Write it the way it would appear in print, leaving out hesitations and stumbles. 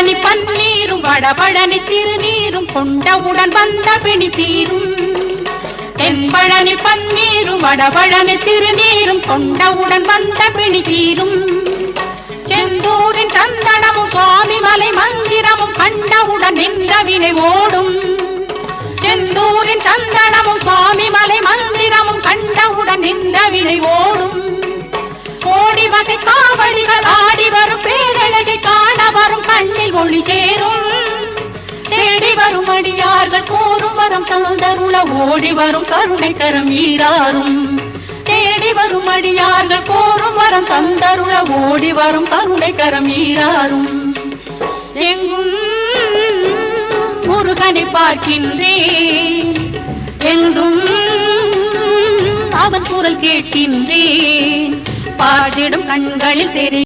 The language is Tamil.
தென்பழனி பன்னீரும் வடபழனி திருநீரும் கொண்டவுடன் வந்த பிணி தீரும். தென்பழனி பன்னீரும் வடபழனி திருநீரும் கொண்டவுடன் வந்த பிணி தீரும். செந்தூரின் சந்தனமும் சுவாமிமலை மந்திரமும் கண்டவுடன் நின்ற வினை ஓடும். செந்தூரின் சந்தனமும் சுவாமிமலை மந்திரமும் கண்டவுடன் நின்ற வினை ஓடும். கோடி வகை காவடிகள் ஆடி வரும் பேரழகை காண வரும் கண்ணில் ஒளி சேரும். தேடி வரும் அடியார்கள் கோரும் வரம் தந்தருள ஓடி வரும் கருணை கரம் ஈராறும். தேடி வரும் அடியார்கள் கோரும் வரம் தந்தருள ஓடி வரும் கருணை கரம் ஈராறும். எங்கும் முருகனை பார்க்கின்றேன், என்றும் அவன் குரல் கேட்கின்றேன். பாடிடும் கண்களில் தெரி